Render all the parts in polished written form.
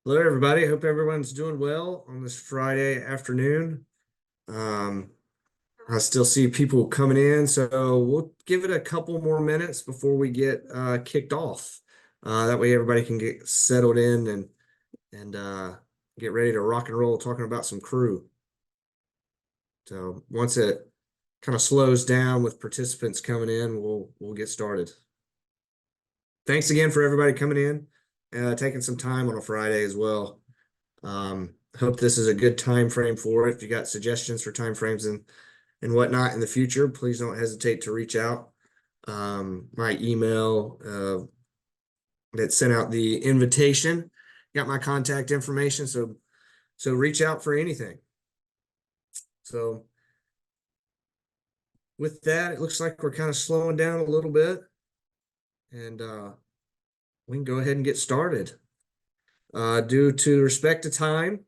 Hello, everybody. Hope everyone's doing well on this Friday afternoon. Um, I still see people coming in, so we'll give it a couple more minutes before we get kicked off. That way, everybody can get settled in and get ready to rock and roll, talking about some crew. So once it kind of slows down with participants coming in, we'll get started. Thanks again for everybody coming in, taking some time on a Friday as well. Hope this is a good time frame for it. If you got suggestions for time frames and whatnot in the future, please don't hesitate to reach out. My email that sent out the invitation got my contact information, so reach out for anything. So with that, it looks like we're kind of slowing down a little bit, and we can go ahead and get started. Due to respect to time,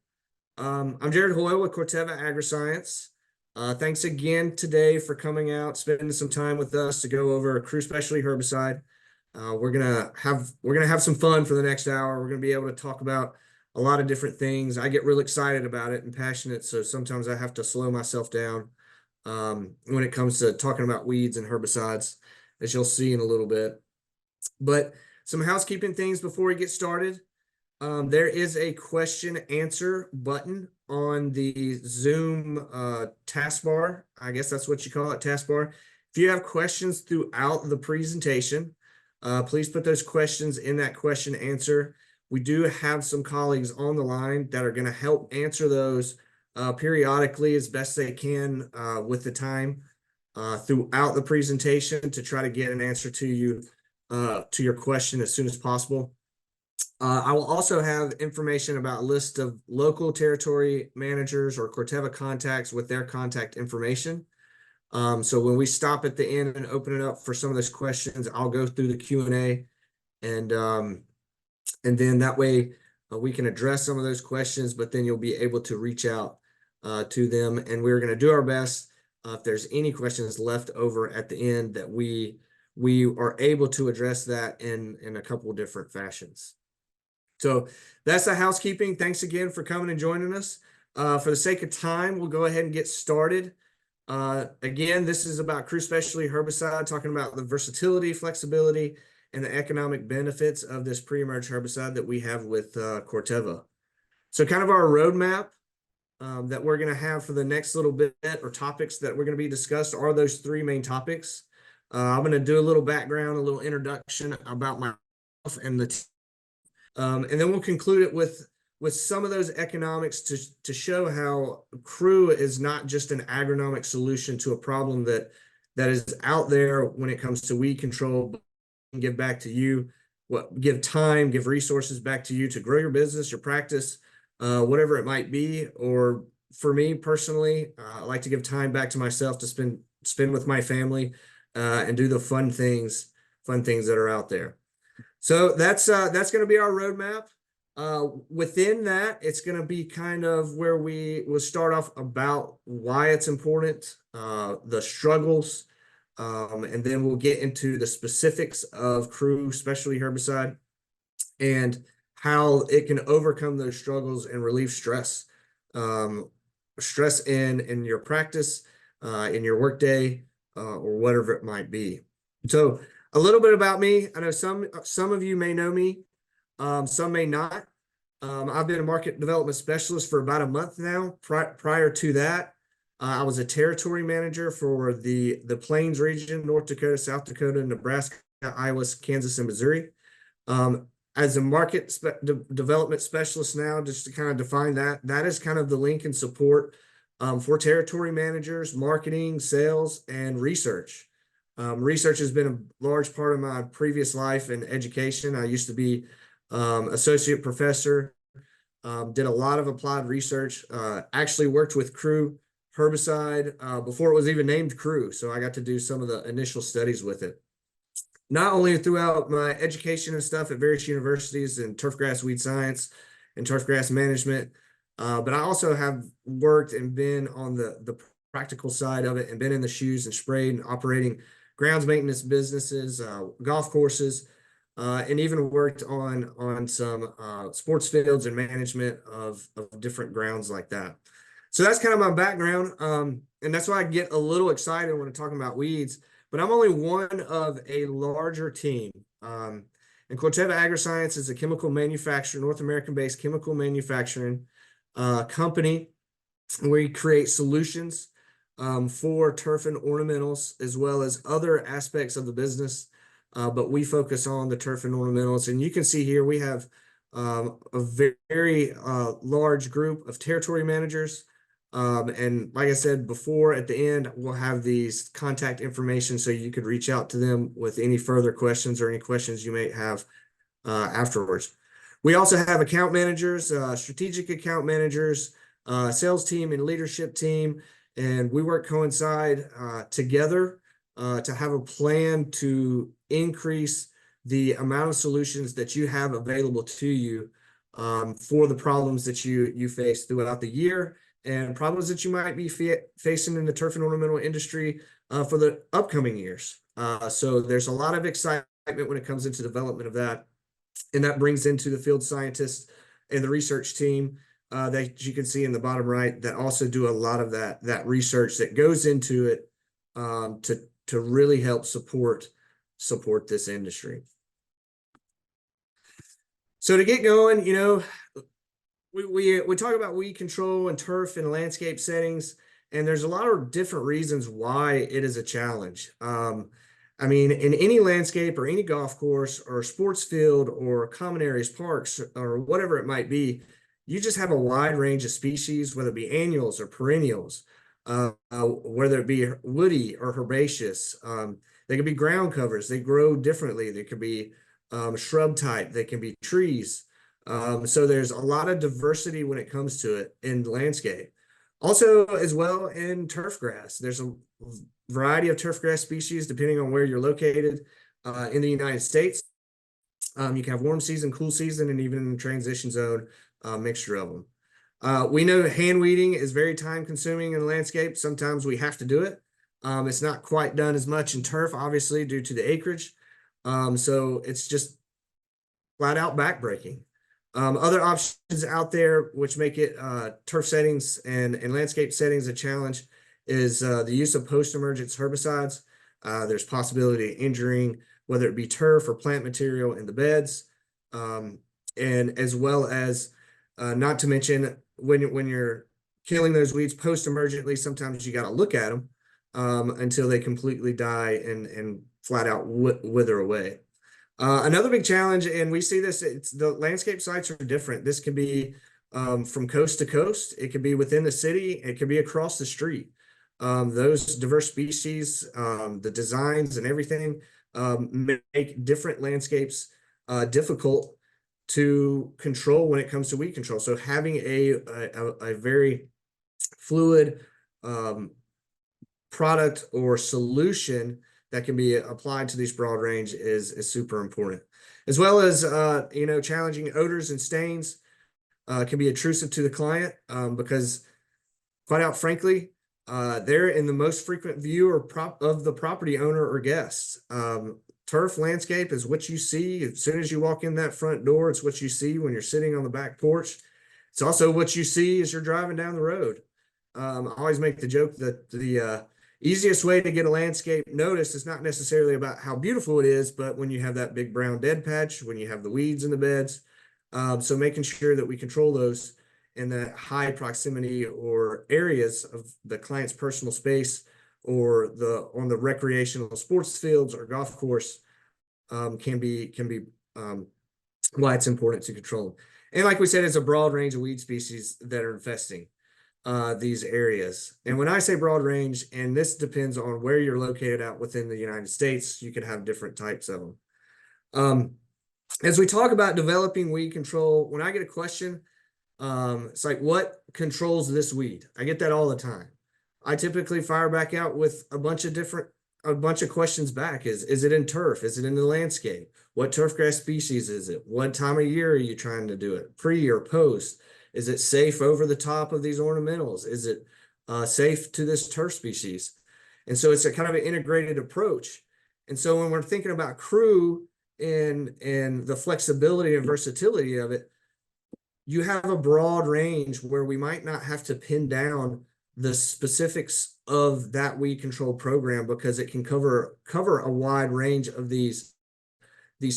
I'm Jared Hoyle with Corteva Agriscience. Thanks again today for coming out, spending some time with us to go over a Crew Specialty herbicide. We're gonna have some fun for the next hour. We're gonna be able to talk about a lot of different things. I get real excited about it and passionate, so sometimes I have to slow myself down when it comes to talking about weeds and herbicides, as you'll see in a little bit. But some housekeeping things before we get started. There is a question answer button on the Zoom taskbar. I guess that's what you call it, taskbar. If you have questions throughout the presentation, please put those questions in that question answer. We do have some colleagues on the line that are going to help answer those periodically as best they can with the time throughout the presentation to try to get an answer to you to your question as soon as possible. I will also have information about a list of local territory managers or Corteva contacts with their contact information. So when we stop at the end and open it up for some of those questions, I'll go through the Q&A and then that way we can address some of those questions, but then you'll be able to reach out to them. And we're going to do our best if there's any questions left over at the end that we are able to address that in a couple of different fashions. So that's the housekeeping. Thanks again for coming and joining us. For the sake of time, we'll go ahead and get started. Again, this is about Crew Specialty herbicide, talking about the versatility, flexibility, and the economic benefits of this pre-emerge herbicide that we have with Corteva. So kind of our roadmap that we're going to have for the next little bit, or topics that we're going to be discussed, are those three main topics. I'm going to do a little background, a little introduction about myself and the team. And then we'll conclude it with some of those economics to show how Crew is not just an agronomic solution to a problem that is out there when it comes to weed control, but give back to you, give time, give resources back to you to grow your business, your practice, whatever it might be. Or for me personally, I like to give time back to myself to spend with my family and do the fun things that are out there. So that's going to be our roadmap. Within that, it's going to be kind of where we will start off about why it's important, the struggles, and then we'll get into the specifics of Crew Specialty herbicide and how it can overcome those struggles and relieve stress, stress in your practice, in your workday, or whatever it might be. So a little bit about me. I know some of you may know me, some may not. I've been a market development specialist for about a month now. Prior to that, I was a territory manager for the Plains region, North Dakota, South Dakota, Nebraska, Iowa, Kansas, and Missouri. As a market development specialist now, just to kind of define that is kind of the link and support for territory managers, marketing, sales, and research. Research has been a large part of my previous life and education. I used to be associate professor, did a lot of applied research, actually worked with Crew herbicide before it was even named Crew. So I got to do some of the initial studies with it. Not only throughout my education and stuff at various universities in turfgrass weed science and turfgrass management, but I also have worked and been on the practical side of it and been in the shoes and sprayed and operating grounds maintenance businesses, golf courses, and even worked on some sports fields and management of different grounds like that. So that's kind of my background, and that's why I get a little excited when I'm talking about weeds. But I'm only one of a larger team. And Corteva Agriscience is a chemical manufacturer, North American-based chemical manufacturing company. We create solutions for turf and ornamentals, as well as other aspects of the business. But we focus on the turf and ornamentals. And you can see here we have a very large group of territory managers. And like I said before, at the end, we'll have these contact information so you could reach out to them with any further questions or any questions you may have afterwards. We also have account managers, strategic account managers, sales team and leadership team, and we work coincide together to have a plan to increase the amount of solutions that you have available to you for the problems that you face throughout the year and problems that you might be facing in the turf and ornamental industry for the upcoming years. So there's a lot of excitement when it comes into development of that. And that brings into the field scientists and the research team that you can see in the bottom right that also do a lot of that research that goes into it to really help support this industry. So to get going, we talk about weed control and turf in landscape settings, and there's a lot of different reasons why it is a challenge. I mean, in any landscape or any golf course or sports field or common areas, parks, or whatever it might be, you just have a wide range of species, whether it be annuals or perennials, whether it be woody or herbaceous. They can be ground covers. They grow differently. They could be shrub type. They can be trees. So there's a lot of diversity when it comes to it in the landscape. Also, as well, in turf grass, there's a variety of turf grass species depending on where you're located in the United States. You can have warm season, cool season, and even in the transition zone, mixture of them. We know hand weeding is very time consuming in the landscape. Sometimes we have to do it. It's not quite done as much in turf, obviously, due to the acreage. So it's just flat out backbreaking. Other options out there which make it turf settings and landscape settings a challenge is the use of post-emergence herbicides. There's possibility of injuring whether it be turf or plant material in the beds, and as well as not to mention when you're killing those weeds post-emergently, sometimes you got to look at them until they completely die and flat out wither away. Another big challenge, and we see this, the landscape sites are different. This can be from coast to coast. It could be within the city. It could be across the street. Those diverse species, the designs and everything make different landscapes difficult to control when it comes to weed control. So having a very fluid product or solution that can be applied to these broad range is super important, as well as challenging odors and stains can be intrusive to the client because, quite out frankly, they're in the most frequent view of the property owner or guests. Turf landscape is what you see as soon as you walk in that front door. It's what you see when you're sitting on the back porch. It's also what you see as you're driving down the road. I always make the joke that the easiest way to get a landscape noticed is not necessarily about how beautiful it is, but when you have that big brown dead patch, when you have the weeds in the beds. So making sure that we control those in the high proximity or areas of the client's personal space or on the recreational sports fields or golf course can be why it's important to control them. And like we said, it's a broad range of weed species that are infesting these areas. And when I say broad range, and this depends on where you're located out within the United States, you can have different types of them. As we talk about developing weed control, when I get a question, it's like, what controls this weed? I get that all the time. I typically fire back out with a bunch of questions back. Is it in turf? Is it in the landscape? What turf grass species is it? What time of year are you trying to do it? Pre or post? Is it safe over the top of these ornamentals? Is it safe to this turf species? And so it's a kind of an integrated approach. And so when we're thinking about crew, and the flexibility and versatility of it, you have a broad range where we might not have to pin down the specifics of that weed control program, because it can cover a wide range of these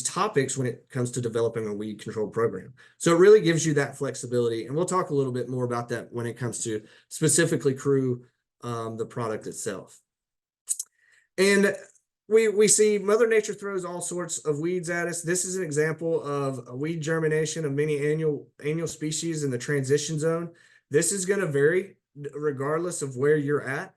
topics when it comes to developing a weed control program. So it really gives you that flexibility. And we'll talk a little bit more about that when it comes to specifically Crew, the product itself. And we see Mother Nature throws all sorts of weeds at us. This is an example of a weed germination of many annual species in the transition zone. This is going to vary regardless of where you're at.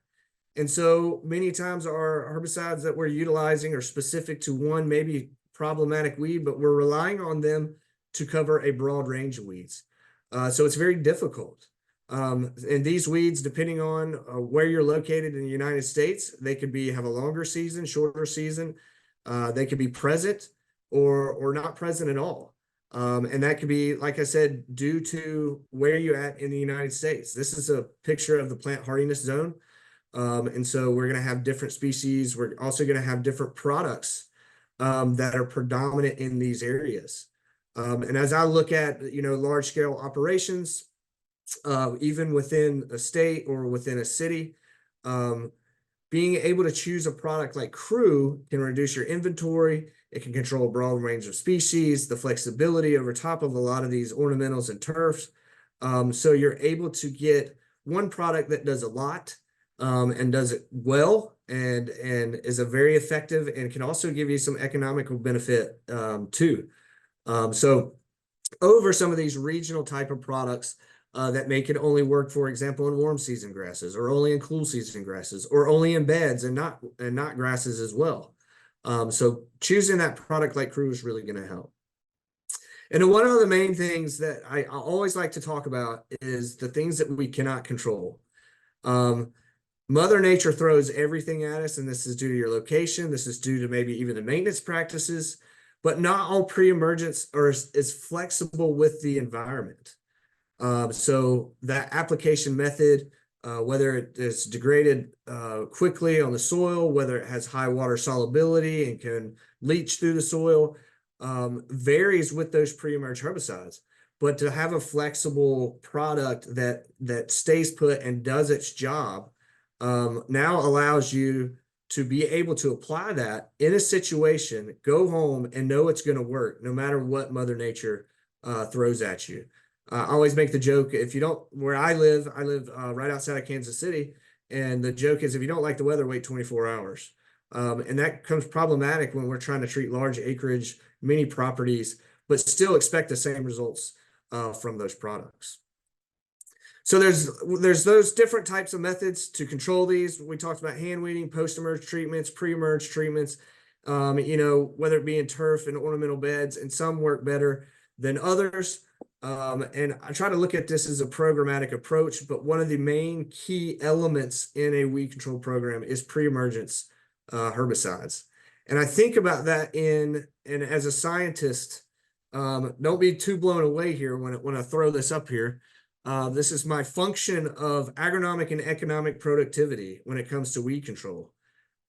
And so many times our herbicides that we're utilizing are specific to one maybe problematic weed, but we're relying on them to cover a broad range of weeds. So it's very difficult. And these weeds, depending on where you're located in the United States, they could have a longer season, shorter season. They could be present or not present at all. And that could be, like I said, due to where you're at in the United States. This is a picture of the plant hardiness zone. And so we're going to have different species. We're also going to have different products that are predominant in these areas. And as I look at, large scale operations, even within a state or within a city, being able to choose a product like Crew can reduce your inventory. It can control a broad range of species, the flexibility over top of a lot of these ornamentals and turfs. So you're able to get one product that does a lot, and does it well, and is a very effective, and can also give you some economical benefit too. So over some of these regional type of products that make it only work, for example, in warm season grasses, or only in cool season grasses, or only in beds and not grasses as well. So choosing that product like Crew is really going to help. And one of the main things that I always like to talk about is the things that we cannot control. Mother Nature throws everything at us, and this is due to your location. This is due to maybe even the maintenance practices, but not all pre-emergence are as flexible with the environment. So that application method, whether it is degraded quickly on the soil, whether it has high water solubility and can leach through the soil, varies with those pre-emerge herbicides. But to have a flexible product that stays put and does its job, now allows you to be able to apply that in a situation, go home and know it's going to work no matter what Mother Nature throws at you. I always make the joke, if you don't, where I live right outside of Kansas City, and the joke is, if you don't like the weather, wait 24 hours. And that becomes problematic when we're trying to treat large acreage, mini properties, but still expect the same results from those products. So there's those different types of methods to control these. We talked about hand weeding, post-emerge treatments, pre-emerge treatments, whether it be in turf and ornamental beds, and some work better than others. And I try to look at this as a programmatic approach, but one of the main key elements in a weed control program is pre-emergence herbicides. And I think about that and as a scientist, don't be too blown away here when I throw this up here. This is my function of agronomic and economic productivity when it comes to weed control.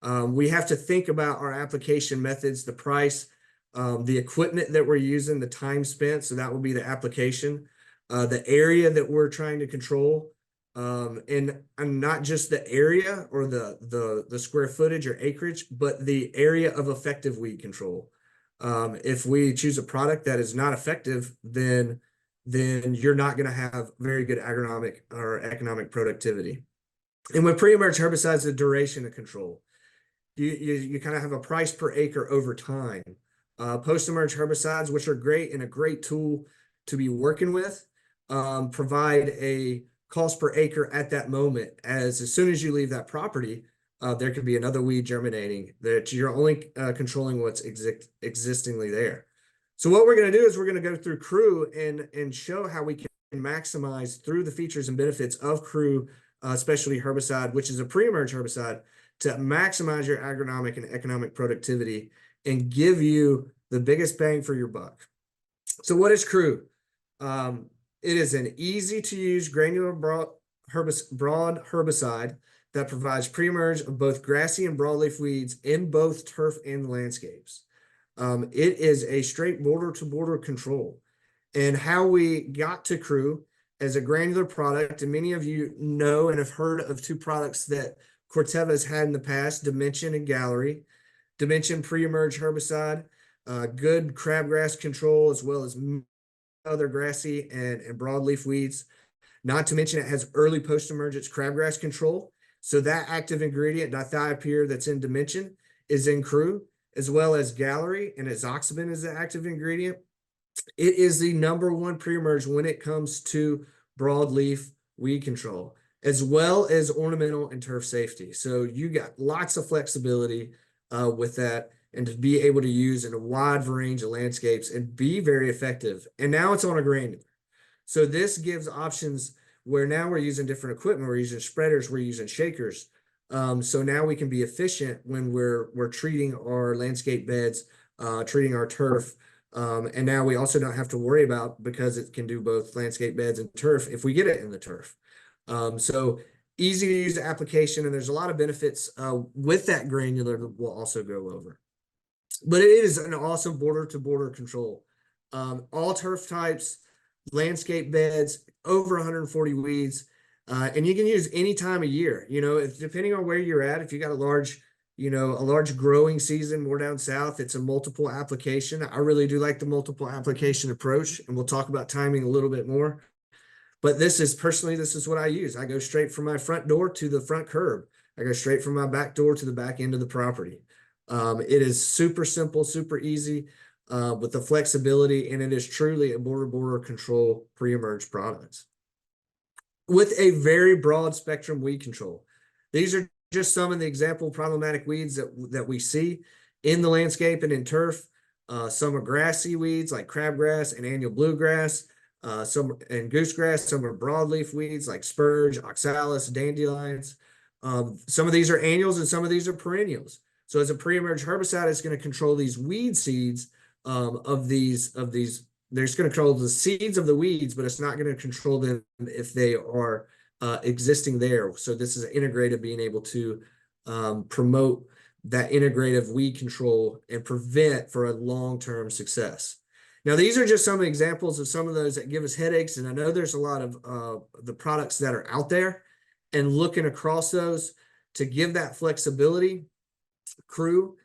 We have to think about our application methods, the price, the equipment that we're using, the time spent. So that will be the application, the area that we're trying to control, and not just the area or the square footage or acreage, but the area of effective weed control. If we choose a product that is not effective, then you're not going to have very good agronomic or economic productivity. And with pre-emerge herbicides, the duration of control, you kind of have a price per acre over time. Post-emerge herbicides, which are great and a great tool to be working with, provide a cost per acre at that moment. As soon as you leave that property, there could be another weed germinating that you're only controlling what's existingly there. So what we're going to do is we're going to go through Crew and show how we can maximize through the features and benefits of Crew specialty herbicide, which is a pre-emerge herbicide, to maximize your agronomic and economic productivity and give you the biggest bang for your buck. So what is Crew? It is an easy to use granular broad herbicide that provides pre-emerge of both grassy and broadleaf weeds in both turf and landscapes. It is a straight border to border control. And how we got to Crew as a granular product, and many of you know and have heard of two products that Corteva has had in the past, Dimension and Gallery. Dimension pre-emerge herbicide, good crabgrass control, as well as other grassy and broadleaf weeds. Not to mention it has early post-emergence crabgrass control. So that active ingredient, dithiopyr, that's in Dimension is in Crew, as well as Gallery and azoxybin is the active ingredient. It is the #1 pre-emerge when it comes to broadleaf weed control, as well as ornamental and turf safety. So you got lots of flexibility with that, and to be able to use in a wide range of landscapes and be very effective. And now it's on a granular. So this gives options where now we're using different equipment. We're using spreaders, we're using shakers. So now we can be efficient when we're treating our landscape beds, treating our turf. And now we also don't have to worry about, because it can do both landscape beds and turf if we get it in the turf. So easy to use application, and there's a lot of benefits with that granular that we'll also go over. But it is an awesome border to border control. All turf types, landscape beds, over 140 weeds, and you can use any time of year. You know, depending on where you're at, if you got a large growing season more down south, it's a multiple application. I really do like the multiple application approach, and we'll talk about timing a little bit more. But this is what I use. I go straight from my front door to the front curb. I go straight from my back door to the back end of the property. It is super simple, super easy, with the flexibility, and it is truly a border control pre-emerge product with a very broad spectrum weed control. These are just some of the example problematic weeds that we see in the landscape and in turf. Some are grassy weeds like crabgrass and annual bluegrass, some and goosegrass. Some are broadleaf weeds like spurge, oxalis, dandelions. Some of these are annuals and some of these are perennials. So as a pre-emerge herbicide, it's going to control these weed seeds of these. There's going to control the seeds of the weeds, but it's not going to control them if they are existing there. So this is integrated, being able to promote that integrative weed control and prevent for a long-term success. Now, these are just some examples of some of those that give us headaches. And I know there's a lot of the products that are out there, and looking across those to give that flexibility. Crew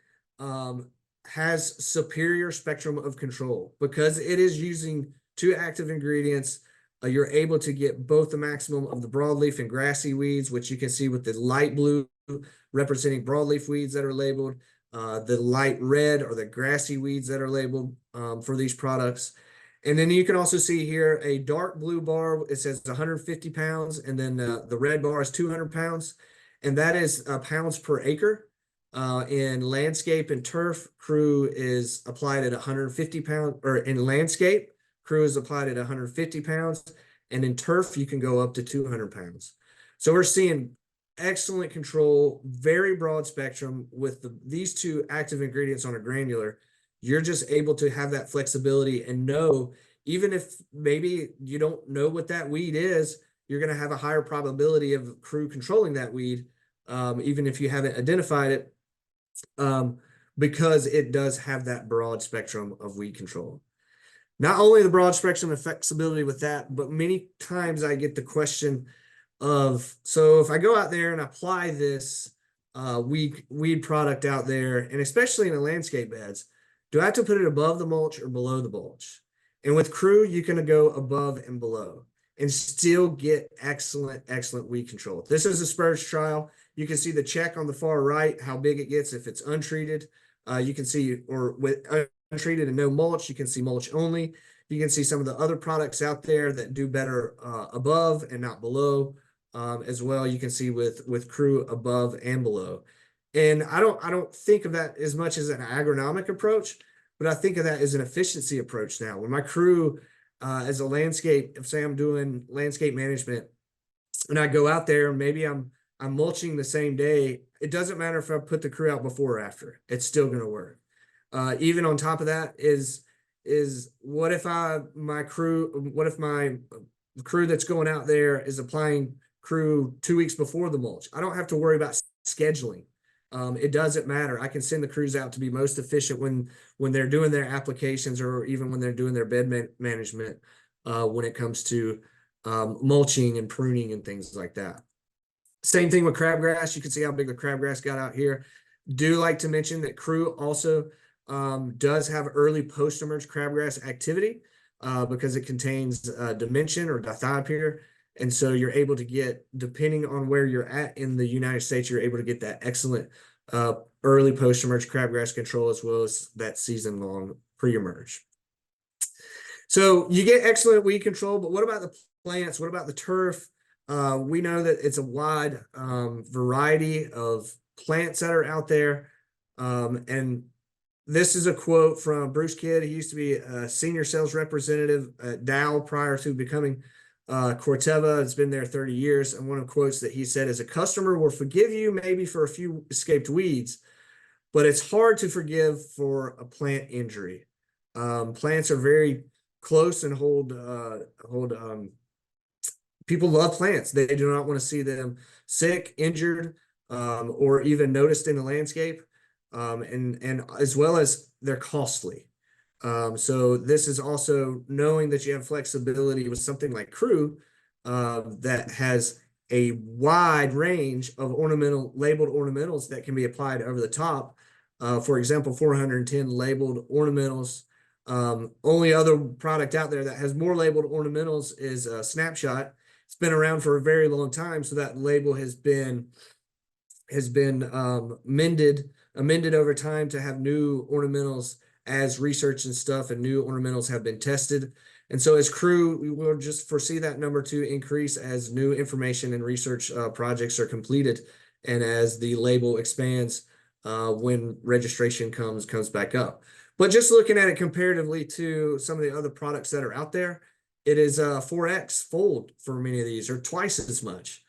has superior spectrum of control because it is using two active ingredients. You're able to get both the maximum of the broadleaf and grassy weeds, which you can see with the light blue representing broadleaf weeds that are labeled. The light red are the grassy weeds that are labeled for these products. And then you can also see here a dark blue bar. It says 150 pounds, and then the red bar is 200 pounds, and that is pounds per acre. In landscape and turf, Crew is applied at 150 pounds, or in landscape, Crew is applied at 150 pounds, and in turf, you can go up to 200 pounds. So we're seeing excellent control, very broad spectrum with these two active ingredients on a granular. You're just able to have that flexibility and know, even if maybe you don't know what that weed is, you're going to have a higher probability of Crew controlling that weed, even if you haven't identified it. Because it does have that broad spectrum of weed control. Not only the broad spectrum of flexibility with that, but many times I get the question of, so if I go out there and apply this weed product out there, and especially in the landscape beds, do I have to put it above the mulch or below the mulch? And with Crew, you can go above and below and still get excellent weed control. This is a spurge trial. You can see the check on the far right, how big it gets if it's untreated. You can see, or with untreated and no mulch, you can see mulch only. You can see some of the other products out there that do better above and not below. As well, you can see with Crew above and below. And I don't think of that as much as an agronomic approach, but I think of that as an efficiency approach now. When my Crew, as a landscape, if say I'm doing landscape management and I go out there and maybe I'm mulching the same day, it doesn't matter if I put the Crew out before or after, it's still going to work. Even on top of that is what if my Crew that's going out there is applying Crew 2 weeks before the mulch? I don't have to worry about scheduling. It doesn't matter. I can send the crews out to be most efficient when they're doing their applications, or even when they're doing their bed management, when it comes to mulching and pruning and things like that. Same thing with crabgrass. You can see how big the crabgrass got out here. Do like to mention that Crew also does have early post-emerge crabgrass activity because it contains dimension or dithiopyr. And so you're able to get, depending on where you're at in the United States, you're able to get that excellent early post-emerge crabgrass control, as well as that season-long pre-emerge. So you get excellent weed control, but what about the plants? What about the turf? We know that it's a wide variety of plants that are out there. And this is a quote from Bruce Kidd. He used to be a senior sales representative at Dow prior to becoming Corteva. It's been there 30 years. And one of the quotes that he said is, "A customer will forgive you maybe for a few escaped weeds, but it's hard to forgive for a plant injury." Plants are very close and people love plants. They do not want to see them sick, injured, or even noticed in the landscape. And as well as they're costly. So this is also knowing that you have flexibility with something like Crew that has a wide range of labeled ornamentals that can be applied over the top. For example, 410 labeled ornamentals. Only other product out there that has more labeled ornamentals is Snapshot. It's been around for a very long time, so that label has been amended over time to have new ornamentals as research and stuff, and new ornamentals have been tested. And so as Crew, we will just foresee that number to increase as new information and research projects are completed, and as the label expands when registration comes back up. But just looking at it comparatively to some of the other products that are out there, it is 4x fold for many of these, or twice as much.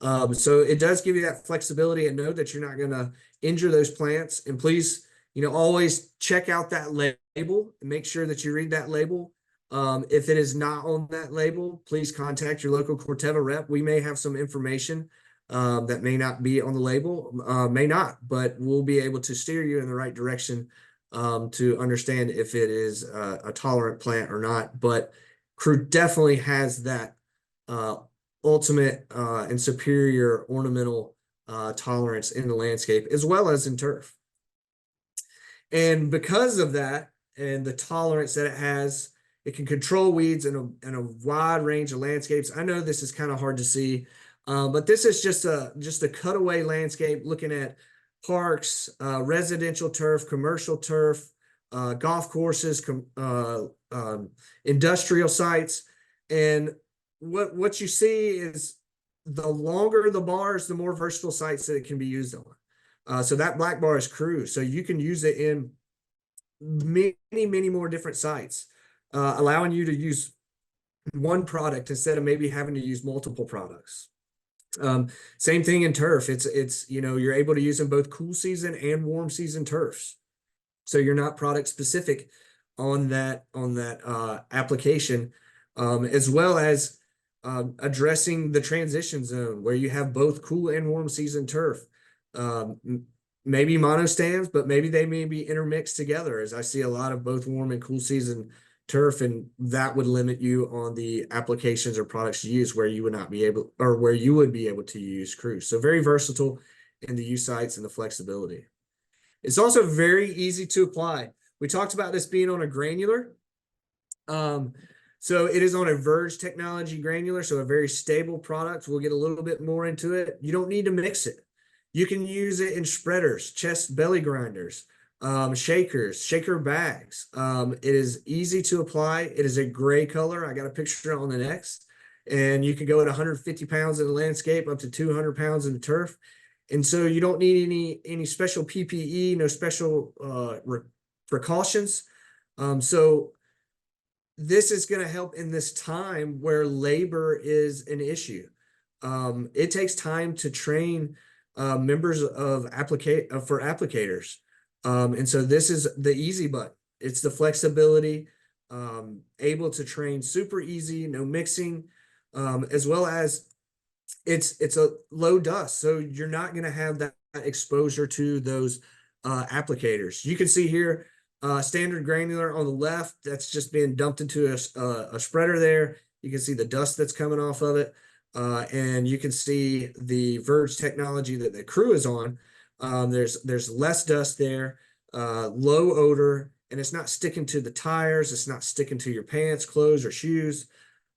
So it does give you that flexibility, and know that you're not going to injure those plants. And please, always check out that label and make sure that you read that label. If it is not on that label, please contact your local Corteva rep. We may have some information that may not be on the label, may not, but we'll be able to steer you in the right direction to understand if it is a tolerant plant or not. But Crew definitely has that ultimate and superior ornamental tolerance in the landscape, as well as in turf. And because of that, and the tolerance that it has, it can control weeds in a wide range of landscapes. I know this is kind of hard to see, but this is just a cutaway landscape looking at parks, residential turf, commercial turf, golf courses, industrial sites. And what you see is, the longer the bars, the more versatile sites that it can be used on. So that black bar is Crew. So you can use it in many more different sites, allowing you to use one product instead of maybe having to use multiple products. Same thing in turf. It's you're able to use in both cool season and warm season turfs. So you're not product specific on that application, as well as addressing the transition zone where you have both cool and warm season turf. Maybe mono stands, but maybe they may be intermixed together, as I see a lot of both warm and cool season turf, and that would limit you on the applications or products you use where you would not be able, or where you would be able to use Crew. So very versatile in the use sites and the flexibility. It's also very easy to apply. We talked about this being on a granular. So it is on a Verge technology granular, so a very stable product. We'll get a little bit more into it. You don't need to mix it. You can use it in spreaders, chest belly grinders, shakers, shaker bags. It is easy to apply. It is a gray color. I got a picture on the next. And you can go at 150 pounds in the landscape, up to 200 pounds in the turf. And so you don't need any special PPE, no special precautions. So this is going to help in this time where labor is an issue. It takes time to train members of for applicators. And so this is the easy button. It's the flexibility, able to train super easy, no mixing, as well as it's a low dust. So you're not going to have that exposure to those applicators. You can see here standard granular on the left, that's just being dumped into a spreader there. You can see the dust that's coming off of it. And you can see the Verge technology that the Crew is on. There's less dust there, low odor, and it's not sticking to the tires. It's not sticking to your pants, clothes, or shoes,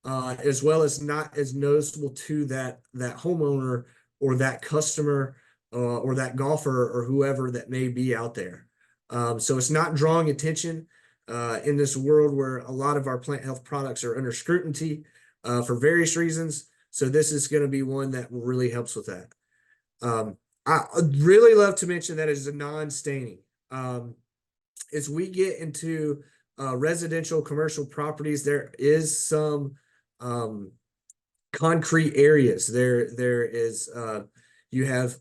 as well as not as noticeable to that homeowner or that customer or that golfer or whoever that may be out there. So it's not drawing attention in this world where a lot of our plant health products are under scrutiny for various reasons. So this is going to be one that really helps with that. I'd really love to mention that it is a non-staining. As we get into residential commercial properties, there is some concrete areas. There is you have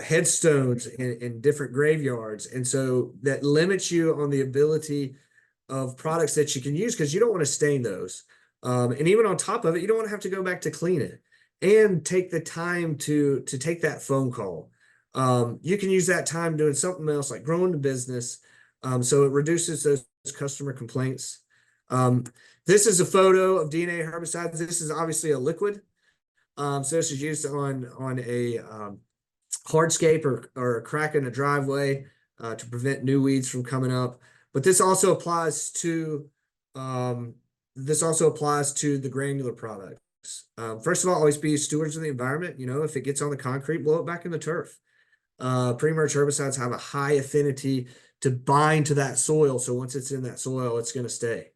headstones in different graveyards, and so that limits you on the ability of products that you can use because you don't want to stain those. And even on top of it, you don't want to have to go back to clean it and take the time to take that phone call. You can use that time doing something else like growing the business. So it reduces those customer complaints. This is a photo of DNA herbicides. This is obviously a liquid. So this is used on a hardscape or a crack in a driveway to prevent new weeds from coming up. But this also applies to the granular products. First of all, always be stewards of the environment. You know, if it gets on the concrete, blow it back in the turf. Pre-emerge herbicides have a high affinity to bind to that soil. So once it's in that soil, it's going to stay.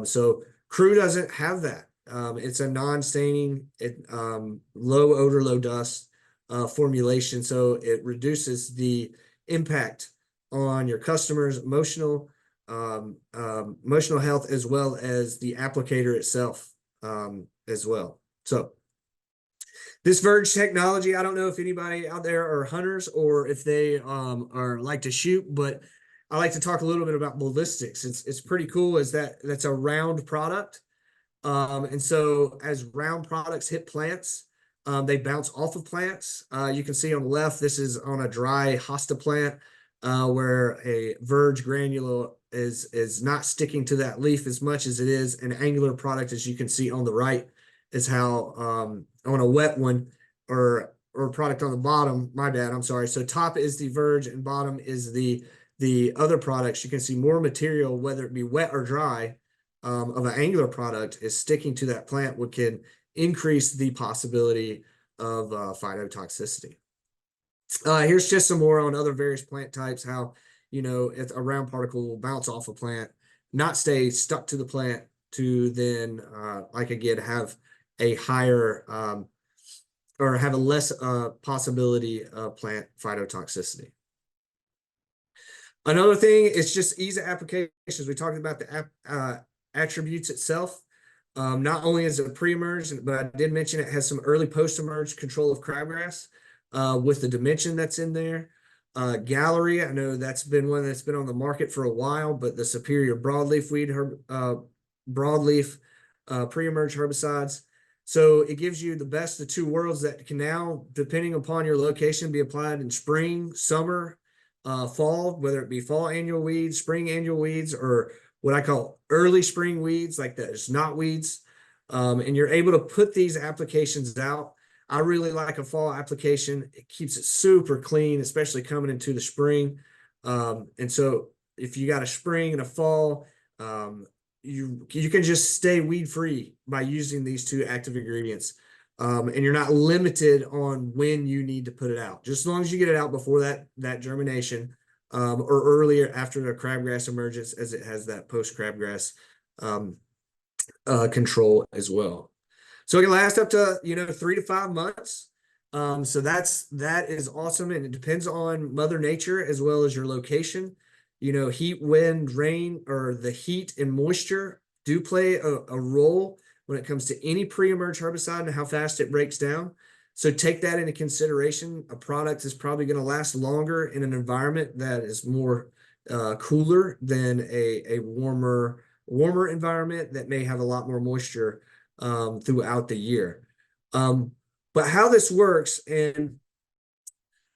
So Crew doesn't have that. It's a non-staining, low odor, low dust formulation. So it reduces the impact on your customers' emotional health as well as the applicator itself as well. So this Verge technology, I don't know if anybody out there are hunters or if they are like to shoot, but I like to talk a little bit about ballistics. It's pretty cool as that's a round product. And so as round products hit plants, they bounce off of plants. You can see on the left, this is on a dry hosta plant where a Verge granule is not sticking to that leaf as much as it is an angular product, as you can see on the right, is how on a wet one or product on the bottom, my bad, I'm sorry. So top is the Verge and bottom is the other products. You can see more material, whether it be wet or dry, of an angular product is sticking to that plant, which can increase the possibility of phytotoxicity. Here's just some more on other various plant types, how, you know, if a round particle will bounce off a plant, not stay stuck to the plant to then, like again, have a higher or have a less possibility of plant phytotoxicity. Another thing is just ease of applications. We talked about the attributes itself. Not only is it pre-emerge, but I did mention it has some early post-emerge control of crabgrass with the dimension that's in there. Gallery, I know that's been one that's been on the market for a while, but the superior broadleaf weed broadleaf pre-emerge herbicides. So it gives you the best of two worlds that can now, depending upon your location, be applied in spring, summer, fall, whether it be fall annual weeds, spring annual weeds, or what I call early spring weeds, like there's not weeds. And you're able to put these applications out. I really like a fall application. It keeps it super clean, especially coming into the spring. And so if you got a spring and a fall, you can just stay weed free by using these two active ingredients. And you're not limited on when you need to put it out. Just as long as you get it out before that germination, or earlier after the crabgrass emerges, as it has that post crabgrass control as well. So it can last up to 3 to 5 months. So that is awesome, and it depends on Mother Nature as well as your location. Heat, wind, rain, or the heat and moisture do play a role when it comes to any pre-emerge herbicide and how fast it breaks down. So take that into consideration. A product is probably going to last longer in an environment that is more cooler than a warmer environment that may have a lot more moisture throughout the year. But how this works, and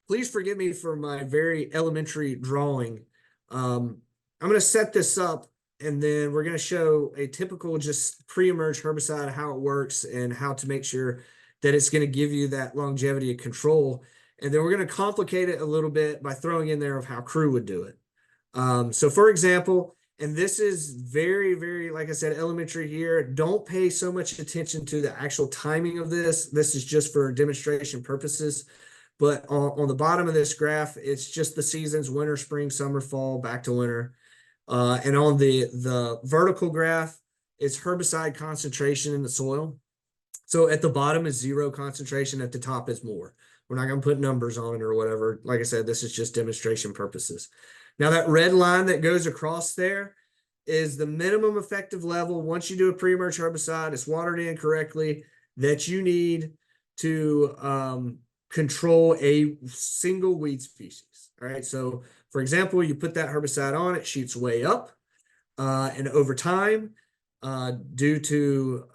please forgive me for my very elementary drawing. I'm going to set this up, and then we're going to show a typical just pre-emerge herbicide, how it works and how to make sure that it's going to give you that longevity of control. And then we're going to complicate it a little bit by throwing in there of how Crew would do it. So for example, and this is very, very, like I said, elementary here. Don't pay so much attention to the actual timing of this. This is just for demonstration purposes. But on the bottom of this graph, it's just the seasons: winter, spring, summer, fall, back to winter. And on the vertical graph, it's herbicide concentration in the soil. So at the bottom is 0 concentration, at the top is more. We're not going to put numbers on it or whatever. Like I said, this is just demonstration purposes. Now that red line that goes across there is the minimum effective level once you do a pre-emerge herbicide, it's watered in correctly, that you need to control a single weed species. All right. So for example, you put that herbicide on, it shoots way up. And over time, due to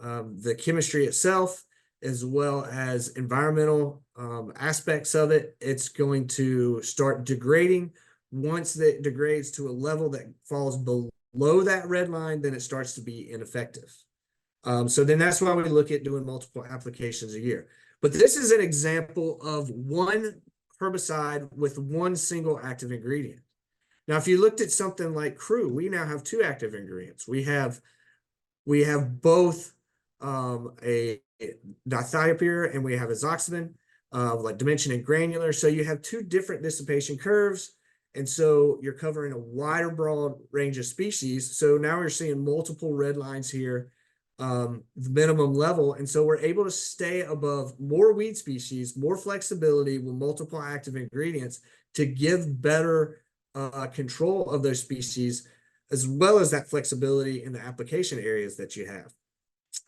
the chemistry itself, as well as environmental aspects of it, it's going to start degrading. Once that degrades to a level that falls below that red line, then it starts to be ineffective. So then that's why we look at doing multiple applications a year. But this is an example of one herbicide with one single active ingredient. Now, if you looked at something like Crew, we now have 2 active ingredients. We have both a dithiopyr and we have azoxybin, like dimension and granular. So you have 2 different dissipation curves. And so you're covering a wider, broad range of species. So now we're seeing multiple red lines here, the minimum level. And so we're able to stay above more weed species, more flexibility with multiple active ingredients to give better control of those species, as well as that flexibility in the application areas that you have.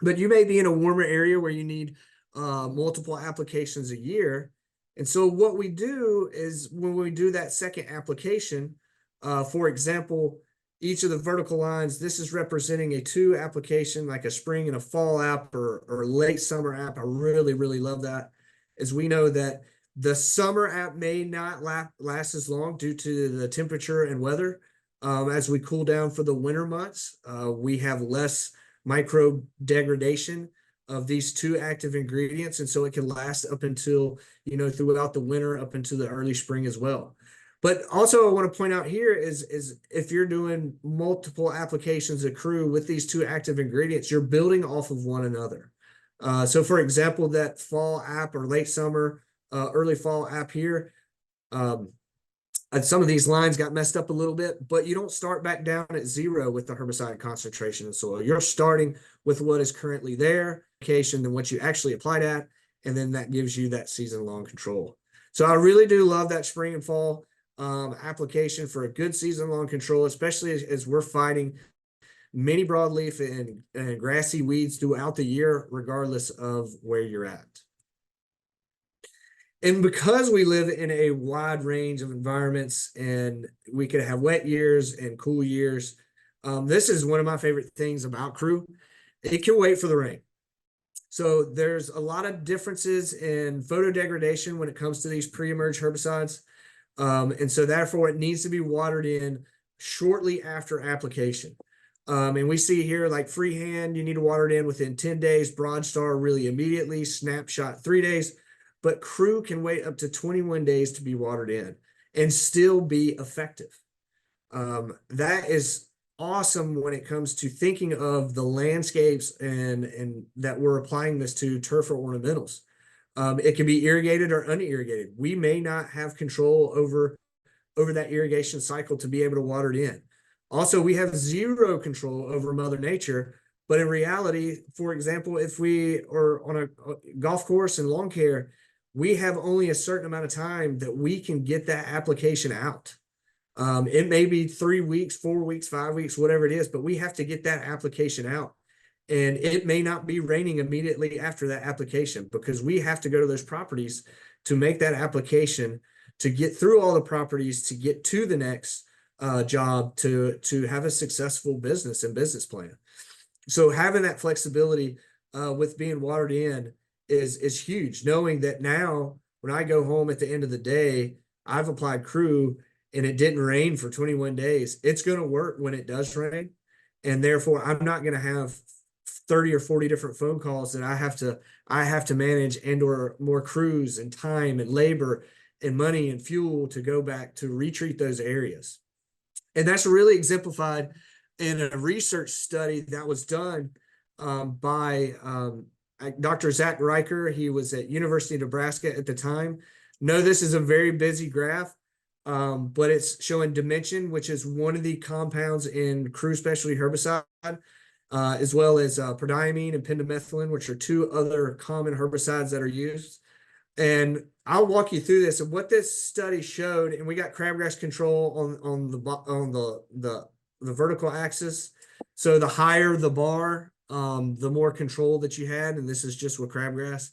But you may be in a warmer area where you need multiple applications a year. And so what we do is when we do that second application, for example, each of the vertical lines, this is representing a 2 application, like a spring and a fall app or late summer app. I really, really love that, as we know that the summer app may not last as long due to the temperature and weather. As we cool down for the winter months, we have less micro degradation of these 2 active ingredients. And so it can last up until, throughout the winter, up into the early spring as well. But also I want to point out here is if you're doing multiple applications of Crew with these 2 active ingredients, you're building off of one another. So for example, that fall app or late summer, early fall app here, some of these lines got messed up a little bit, but you don't start back down at 0 with the herbicide concentration in soil. You're starting with what is currently there, than what you actually applied at, and then that gives you that season-long control. So I really do love that spring and fall application for a good season-long control, especially as we're fighting many broadleaf and grassy weeds throughout the year, regardless of where you're at. And because we live in a wide range of environments and we could have wet years and cool years, this is one of my favorite things about Crew. It can wait for the rain. So there's a lot of differences in photodegradation when it comes to these pre-emerge herbicides. And so therefore it needs to be watered in shortly after application. And we see here like Freehand, you need to water it in within 10 days, Broadstar really immediately, Snapshot 3 days. But Crew can wait up to 21 days to be watered in and still be effective. That is awesome when it comes to thinking of the landscapes and that we're applying this to turf or ornamentals. It can be irrigated or unirrigated. We may not have control over that irrigation cycle to be able to water it in. Also, we have 0 control over Mother Nature. But in reality, for example, if we are on a golf course in lawn care, we have only a certain amount of time that we can get that application out. It may be 3 weeks, 4 weeks, 5 weeks, whatever it is, but we have to get that application out. And it may not be raining immediately after that application because we have to go to those properties to make that application, to get through all the properties, to get to the next job, to have a successful business and business plan. So having that flexibility with being watered in is huge, knowing that now when I go home at the end of the day, I've applied Crew and it didn't rain for 21 days. It's going to work when it does rain. And therefore I'm not going to have 30 or 40 different phone calls that I have to manage, and or more crews and time and labor and money and fuel to go back to retreat those areas. And that's really exemplified in a research study that was done by Dr. Zach Riker. He was at University of Nebraska at the time. No, this is a very busy graph, but it's showing dimension, which is one of the compounds in Crew specialty herbicide, as well as prodiamine and pendimethalin, which are two other common herbicides that are used. And I'll walk you through this and what this study showed. And we got crabgrass control on the vertical axis. So the higher the bar, the more control that you had. And this is just with crabgrass.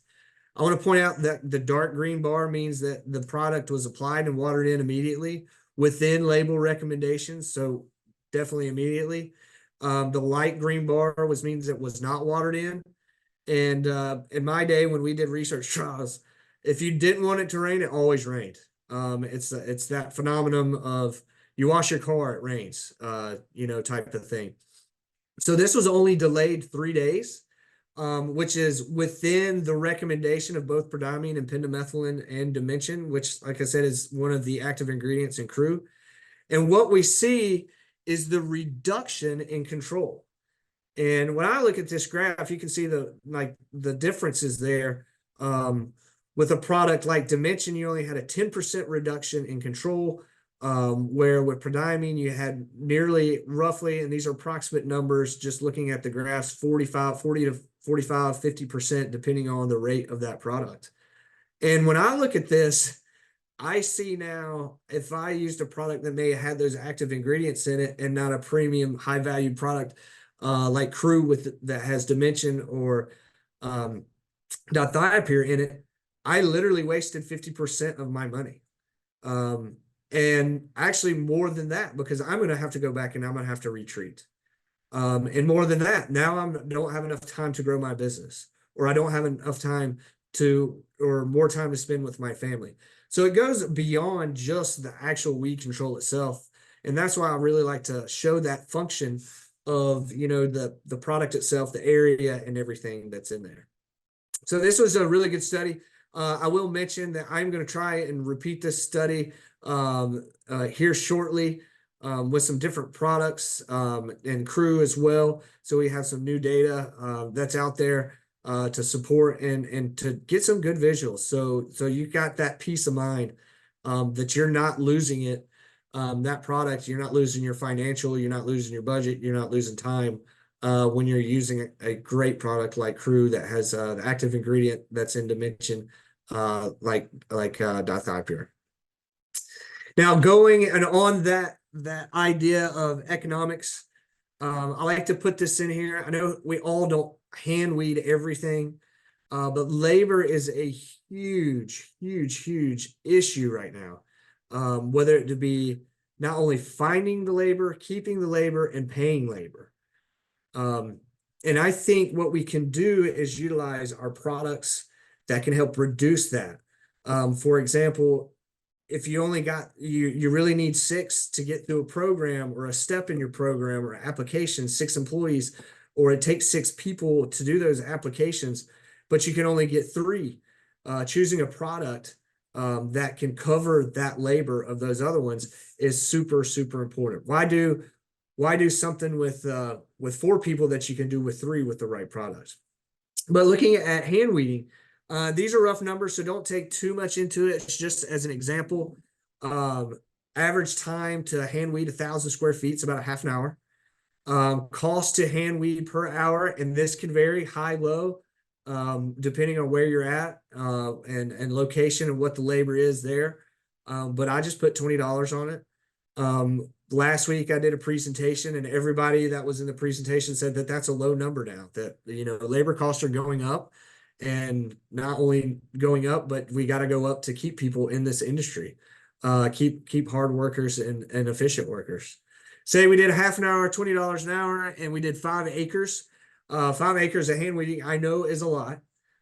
I want to point out that the dark green bar means that the product was applied and watered in immediately within label recommendations. So definitely immediately. The light green bar means it was not watered in. And in my day, when we did research trials, if you didn't want it to rain, it always rained. It's that phenomenon of you wash your car, it rains, type of thing. So this was only delayed 3 days, which is within the recommendation of both prodiamine and pendimethalin and dimension, which, like I said, is one of the active ingredients in Crew. And what we see is the reduction in control. And when I look at this graph, you can see the differences there. With a product like Dimension, you only had a 10% reduction in control, where with prodiamine, you had nearly roughly, and these are approximate numbers, just looking at the graphs, 40 to 45, 50%, depending on the rate of that product. And when I look at this, I see now, if I used a product that may have had those active ingredients in it and not a premium high value product like Crew that has Dimension or Dithiopyr in it, I literally wasted 50% of my money. And actually more than that, because I'm going to have to go back and I'm going to have to retreat. And more than that, now I don't have enough time to grow my business, or I don't have enough time or more time to spend with my family. So it goes beyond just the actual weed control itself. And that's why I really like to show that function of, the product itself, the area and everything that's in there. So this was a really good study. I will mention that I'm going to try and repeat this study here shortly with some different products and Crew as well. So we have some new data that's out there to support and to get some good visuals. So you got that peace of mind that you're not losing it. That product, you're not losing your financial, you're not losing your budget, you're not losing time when you're using a great product like Crew that has the active ingredient that's in Dimension, like Dithiopyr. Now, going and on that idea of economics, I like to put this in here. I know we all don't hand weed everything, but labor is a huge, huge, huge issue right now. Whether it to be not only finding the labor, keeping the labor, and paying labor. And I think what we can do is utilize our products that can help reduce that. For example, if you only got, you really need 6 to get through a program or a step in your program or application, 6 employees, or it takes 6 people to do those applications, but you can only get 3. Choosing a product that can cover that labor of those other ones is super, super important. Why do something with 4 people that you can do with 3 with the right product? But looking at hand weeding, these are rough numbers, so don't take too much into it. It's just as an example. Average time to hand weed 1,000 square feet is about a half an hour. Cost to hand weed per hour, and this can vary high, low, depending on where you're at and location and what the labor is there. But I just put $20 on it. Last week I did a presentation, and everybody that was in the presentation said that that's a low number now, that labor costs are going up, and not only going up, but we got to go up to keep people in this industry, keep hard workers and efficient workers. Say we did a half an hour, $20 an hour, and we did 5 acres. 5 acres of hand weeding, I know, is a lot.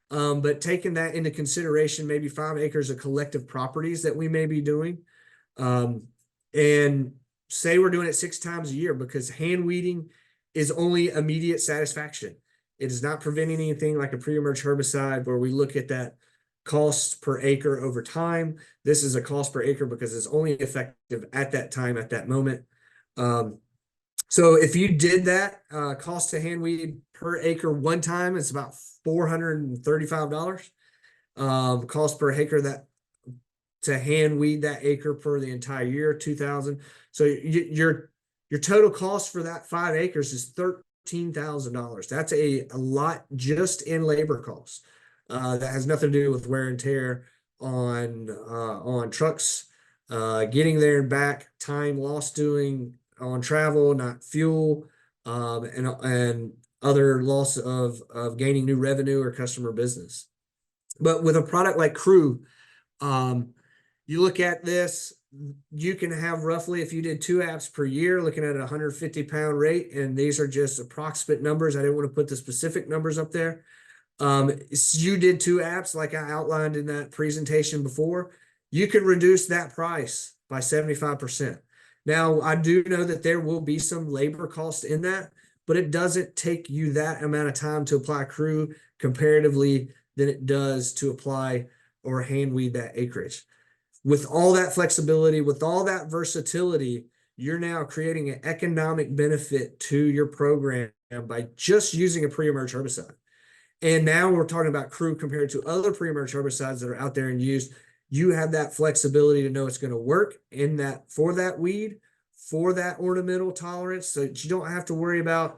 But taking that into consideration, maybe 5 acres of collective properties that we may be doing. And say we're doing it 6 times a year, because hand weeding is only immediate satisfaction. It is not preventing anything like a pre-emerge herbicide where we look at that cost per acre over time. This is a cost per acre because it's only effective at that time, at that moment. So if you did that, cost to hand weed per acre one time, it's about $435. Cost per acre that to hand weed that acre for the entire year, 2,000. So your total cost for that 5 acres is $13,000. That's a lot just in labor costs. That has nothing to do with wear and tear on trucks, getting there and back, time lost doing on travel, not fuel, and other loss of gaining new revenue or customer business. But with a product like Crew, you look at this, you can have roughly, if you did 2 apps per year, looking at a 150-pound rate, and these are just approximate numbers. I didn't want to put the specific numbers up there. You did 2 apps like I outlined in that presentation before, you can reduce that price by 75%. Now, I do know that there will be some labor cost in that, but it doesn't take you that amount of time to apply Crew comparatively than it does to apply or hand weed that acreage. With all that flexibility, with all that versatility, you're now creating an economic benefit to your program by just using a pre-emerge herbicide. And now we're talking about Crew compared to other pre-emerge herbicides that are out there and used. You have that flexibility to know it's going to work in that for that weed, for that ornamental tolerance, so that you don't have to worry about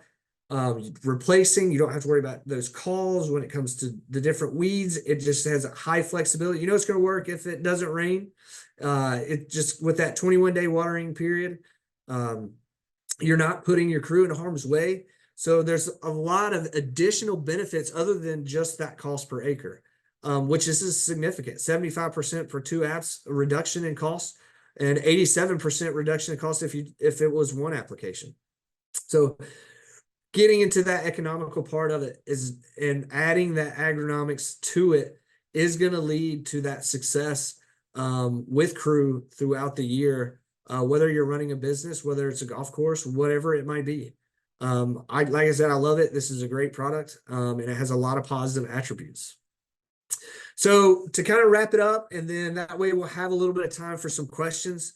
replacing. You don't have to worry about those calls when it comes to the different weeds. It just has a high flexibility. You know it's going to work if it doesn't rain. It just with that 21-day watering period, you're not putting your Crew in harm's way. So there's a lot of additional benefits other than just that cost per acre, which is significant. 75% for 2 apps reduction in cost, and 87% reduction in cost if it was 1 application. So getting into that economical part of it is, and adding that agronomics to it is going to lead to that success with Crew throughout the year, whether you're running a business, whether it's a golf course, whatever it might be. Like I said, I love it. This is a great product, and it has a lot of positive attributes. So to kind of wrap it up, and then that way we'll have a little bit of time for some questions,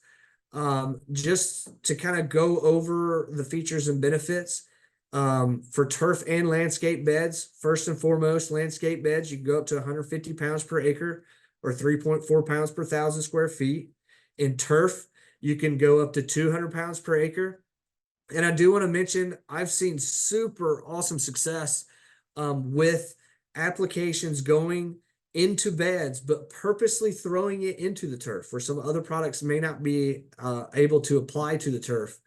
just to kind of go over the features and benefits. For turf and landscape beds, first and foremost, landscape beds, you can go up to 150 pounds per acre or 3.4 pounds per 1,000 square feet. In turf, you can go up to 200 pounds per acre. And I do want to mention, I've seen super awesome success with applications going into beds, but purposely throwing it into the turf, where some other products may not be able to apply to the turf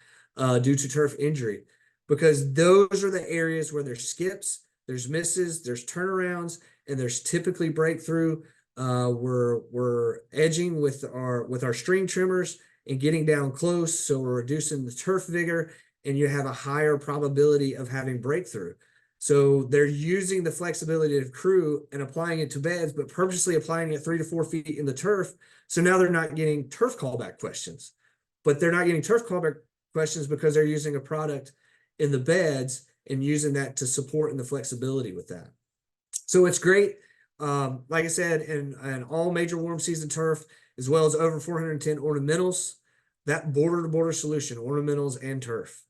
due to turf injury. Because those are the areas where there's skips, there's misses, there's turnarounds, and there's typically breakthrough. We're edging with our string trimmers and getting down close, so we're reducing the turf vigor, and you have a higher probability of having breakthrough. So they're using the flexibility of Crew and applying it to beds, but purposely applying it 3 to 4 feet in the turf. So now they're not getting turf callback questions, but they're not getting turf callback questions because they're using a product in the beds and using that to support in the flexibility with that. So it's great. Like I said, in all major warm season turf, as well as over 410 ornamentals, that border to border solution, ornamentals and turf.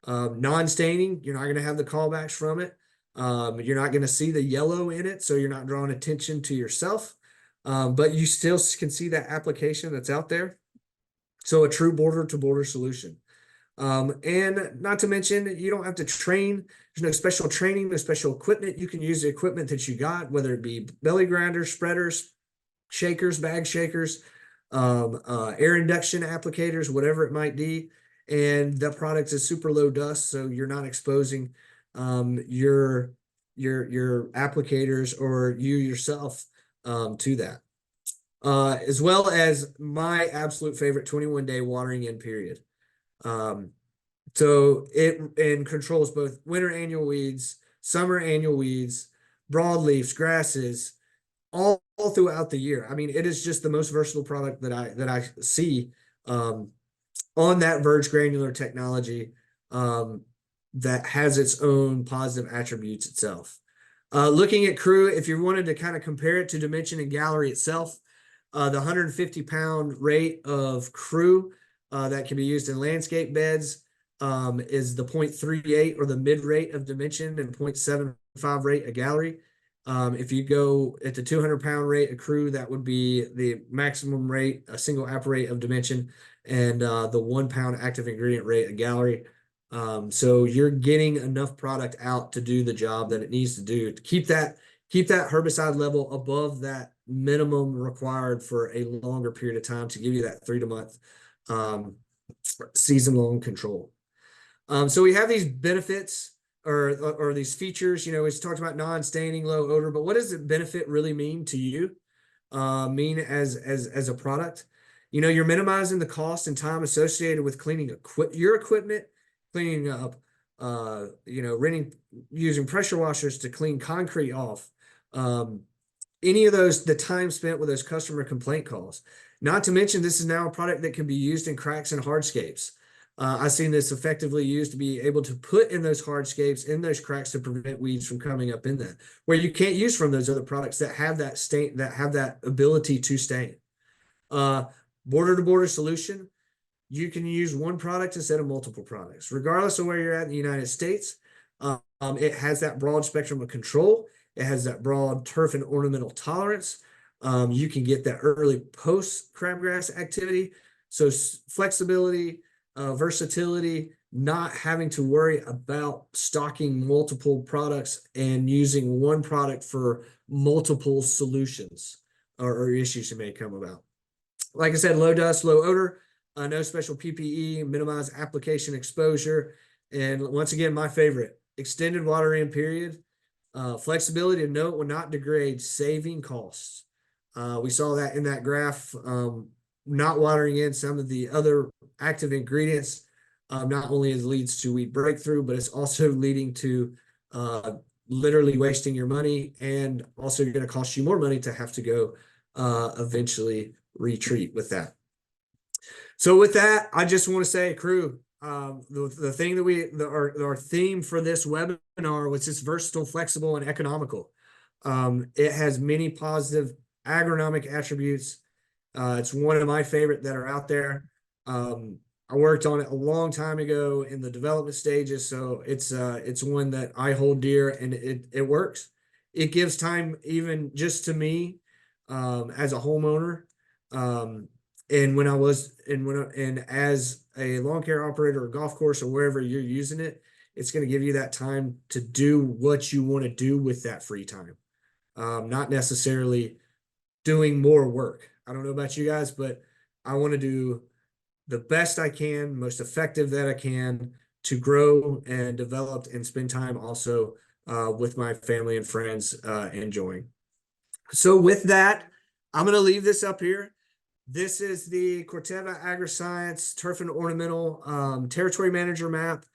Non-staining, you're not going to have the callbacks from it. You're not going to see the yellow in it, so you're not drawing attention to yourself. But you still can see that application that's out there. So a true border to border solution. And not to mention, you don't have to train. There's no special training, no special equipment. You can use the equipment that you got, whether it be belly grinders, spreaders, shakers, bag shakers, air induction applicators, whatever it might be. And the product is super low dust, so you're not exposing your applicators or you yourself to that. As well as my absolute favorite 21-day watering in period. So it controls both winter annual weeds, summer annual weeds, broadleafs, grasses, all throughout the year. I mean, it is just the most versatile product that I see on that Verge granular technology that has its own positive attributes itself. Looking at Crew, if you wanted to kind of compare it to Dimension and Gallery itself, the 150-pound rate of Crew that can be used in landscape beds is the 0.38 or the mid rate of Dimension and 0.75 rate of Gallery. If you go at the 200-pound rate of Crew, that would be the maximum rate, a single app rate of Dimension, and the 1 pound active ingredient rate of Gallery. So you're getting enough product out to do the job that it needs to do to keep that herbicide level above that minimum required for a longer period of time to give you that 3-month season-long control. So we have these benefits or these features. You know, it's talked about non-staining, low odor, but what does the benefit really mean to you? Mean as a product? You know, you're minimizing the cost and time associated with cleaning your equipment, cleaning up, you know, using pressure washers to clean concrete off. Any of those, the time spent with those customer complaint calls. Not to mention, this is now a product that can be used in cracks and hardscapes. I've seen this effectively used to be able to put in those hardscapes, in those cracks, to prevent weeds from coming up in that, where you can't use from those other products that have that stain, that have that ability to stain. Border-to-border solution. You can use one product instead of multiple products, regardless of where you're at in the United States. It has that broad spectrum of control. It has that broad turf and ornamental tolerance. You can get that early post crabgrass activity. So flexibility, versatility, not having to worry about stocking multiple products and using one product for multiple solutions or issues that may come about. Like I said, low dust, low odor, no special PPE, minimize application exposure. And once again, my favorite, extended water in period. Flexibility to note will not degrade, saving costs. We saw that in that graph. Not watering in some of the other active ingredients not only leads to weed breakthrough, but it's also leading to literally wasting your money, and also going to cost you more money to have to go eventually retreat with that. So with that, I just want to say, Crew, the thing that our theme for this webinar was just versatile, flexible, and economical. It has many positive agronomic attributes. It's one of my favorite that are out there. I worked on it a long time ago in the development stages, so it's one that I hold dear, and it works. It gives time even just to me as a homeowner. And as a lawn care operator or golf course or wherever you're using it, it's going to give you that time to do what you want to do with that free time. Not necessarily doing more work. I don't know about you guys, but I want to do the best I can, most effective that I can, to grow and develop and spend time also with my family and friends enjoying. So with that, I'm going to leave this up here. This is the Corteva Agriscience Turf and Ornamental Territory Manager map.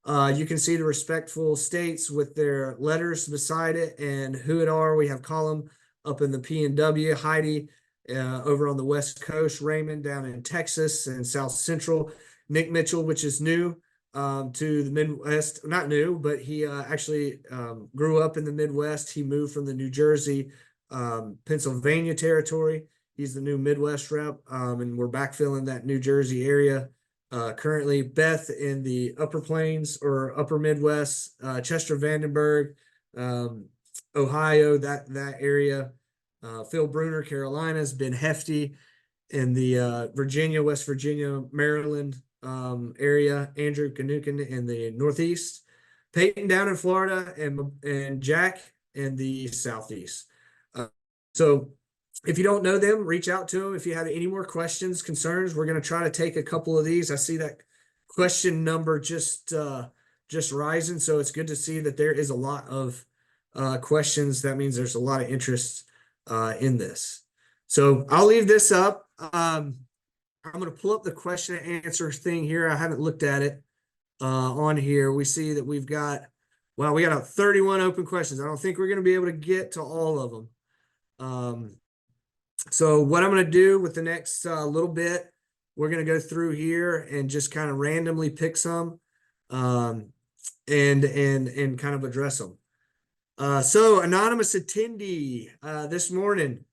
You can see the respectful states with their letters beside it and who it are. We have Column up in the PNW, Heidi over on the West Coast, Raymond down in Texas and South Central, Nick Mitchell, which is new to the Midwest. Not new, but he actually grew up in the Midwest. He moved from the New Jersey, Pennsylvania territory. He's the new Midwest rep, and we're backfilling that New Jersey area. Currently, Beth in the Upper Plains or Upper Midwest, Chester, Vandenberg, Ohio, that area. Phil Bruner, Carolinas, Ben Hefty in the Virginia, West Virginia, Maryland area. Andrew Kanukin in the Northeast. Peyton down in Florida, and Jack in the Southeast. So if you don't know them, reach out to them. If you have any more questions, concerns, we're going to try to take a couple of these. I see that question number just rising, so it's good to see that there is a lot of questions. That means there's a lot of interest in this. So I'll leave this up. I'm going to pull up the question and answer thing here. I haven't looked at it on here. We see that we've got Wow, we got 31 open questions. I don't think we're going to be able to get to all of them. So what I'm going to do with the next little bit, we're going to go through here and just kind of randomly pick some and kind of address them. So anonymous attendee this morning,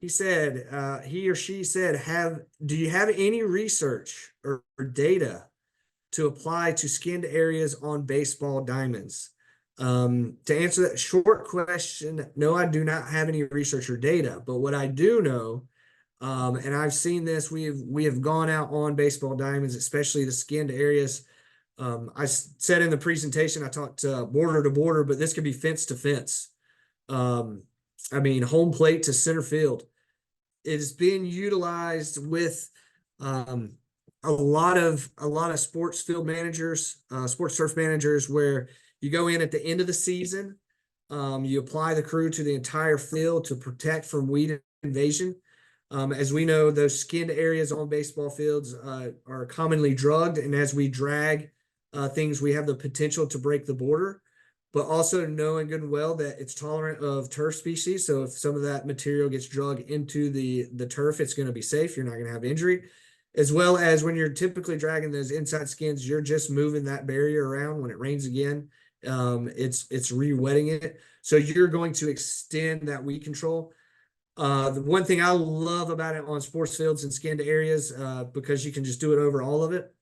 he said, he or she said, do you have any research or data to apply to skinned areas on baseball diamonds? To answer that short question, no, I do not have any research or data, but what I do know, and I've seen this, we have gone out on baseball diamonds, especially the skinned areas. I said in the presentation, I talked border to border, but this could be fence to fence. I mean, home plate to center field. It is being utilized with a lot of sports field managers, sports turf managers, where you go in at the end of the season, you apply the crew to the entire field to protect from weed invasion. As we know, those skinned areas on baseball fields are commonly drugged, and as we drag things, we have the potential to break the border, but also knowing good and well that it's tolerant of turf species. So if some of that material gets drugged into the turf, it's going to be safe. You're not going to have injury. As well as when you're typically dragging those inside skins, you're just moving that barrier around. When it rains again, it's re-wetting it. So you're going to extend that weed control. The one thing I love about it on sports fields and skinned areas, because you can just do it over all of it,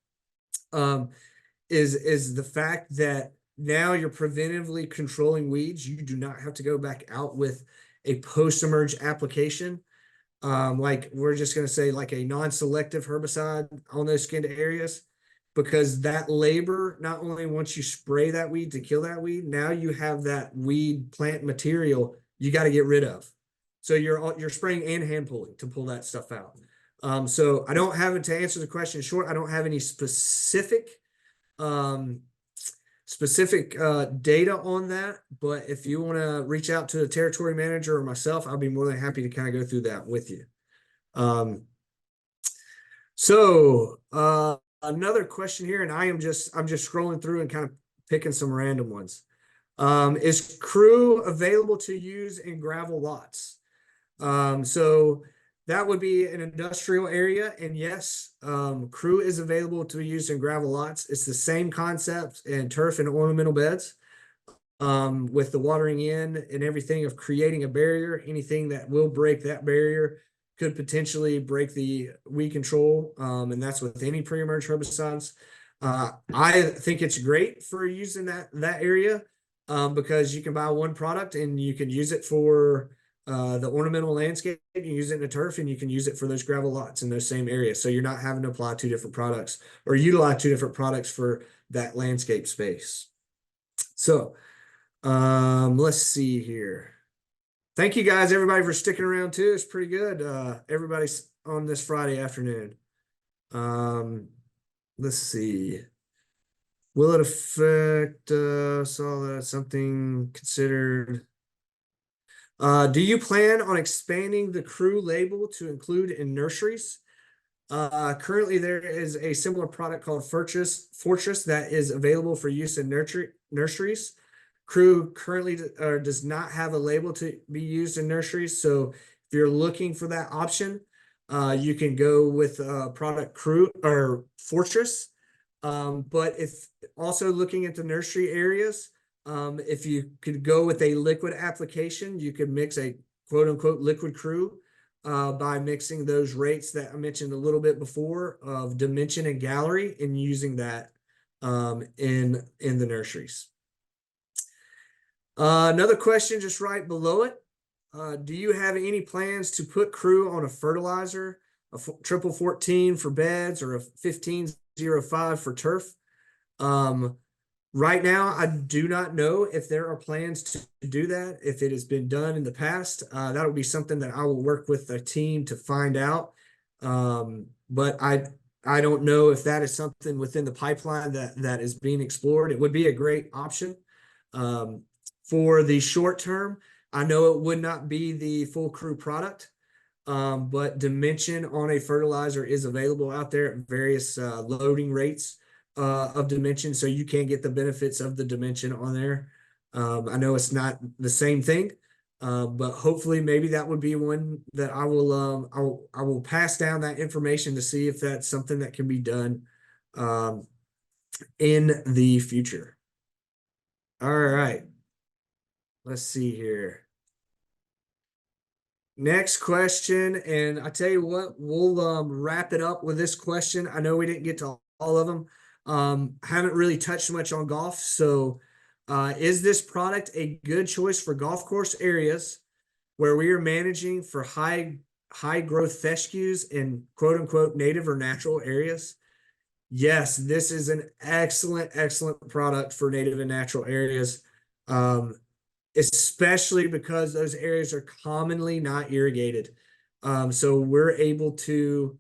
is the fact that now you're preventively controlling weeds. You do not have to go back out with a post-emerge application. Like we're just going to say like a non-selective herbicide on those skinned areas, because that labor, not only once you spray that weed to kill that weed, now you have that weed plant material you got to get rid of. So you're spraying and hand pulling to pull that stuff out. So I don't have it, to answer the question short, I don't have any specific data on that, but if you want to reach out to a territory manager or myself, I'll be more than happy to kind of go through that with you. Another question here, and I'm just scrolling through and kind of picking some random ones. Is crew available to use in gravel lots? So that would be an industrial area, and yes, crew is available to be used in gravel lots. It's the same concept in turf and ornamental beds, with the watering in and everything of creating a barrier. Anything that will break that barrier could potentially break the weed control, and that's with any pre-emerge herbicides. I think it's great for using that area, because you can buy one product and you can use it for the ornamental landscape, you can use it in the turf, and you can use it for those gravel lots in those same areas. So you're not having to apply two different products or utilize two different products for that landscape space. So let's see here. Thank you guys, everybody, for sticking around too. It's pretty good. Everybody's on this Friday afternoon. Let's see. Will it affect saw that something considered? Do you plan on expanding the crew label to include in nurseries? Currently, there is a similar product called Fortress that is available for use in nurseries. Crew currently does not have a label to be used in nurseries. So if you're looking for that option, you can go with product Crew or Fortress. But if also looking at the nursery areas, if you could go with a liquid application, you could mix a quote unquote liquid crew by mixing those rates that I mentioned a little bit before of Dimension and Gallery, and using that in the nurseries. Another question just right below it. Do you have any plans to put crew on a fertilizer, a triple 14 for beds or a 1505 for turf? Right now, I do not know if there are plans to do that, if it has been done in the past. That would be something that I will work with the team to find out. But I don't know if that is something within the pipeline that is being explored. It would be a great option. For the short term, I know it would not be the full crew product, but Dimension on a fertilizer is available out there at various loading rates of Dimension, so you can get the benefits of the Dimension on there. I know it's not the same thing, but hopefully maybe that would be one that I will pass down that information to see if that's something that can be done in the future. All right. Let's see here. Next question, and I tell you what, we'll wrap it up with this question. I know we didn't get to all of them. Haven't really touched much on golf, so is this product a good choice for golf course areas where we are managing for high growth fescues in quote unquote native or natural areas? Yes, this is an excellent product for native and natural areas. Especially because those areas are commonly not irrigated. So we're able to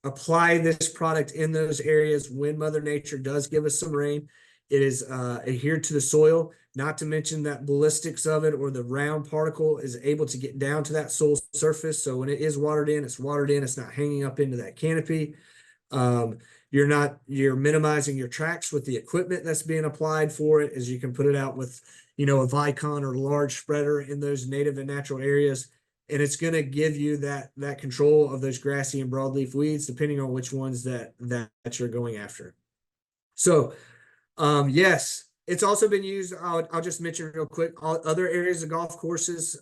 apply this product in those areas when Mother Nature does give us some rain. It is adhered to the soil, not to mention that ballistics of it or the round particle is able to get down to that soil surface. So when it is watered in, it's watered in, it's not hanging up into that canopy. You're minimizing your tracks with the equipment that's being applied for it, as you can put it out with, a Vicon or large spreader in those native and natural areas. And it's going to give you that control of those grassy and broadleaf weeds, depending on which ones that you're going after. So, yes, it's also been used. I'll just mention real quick, other areas of golf courses,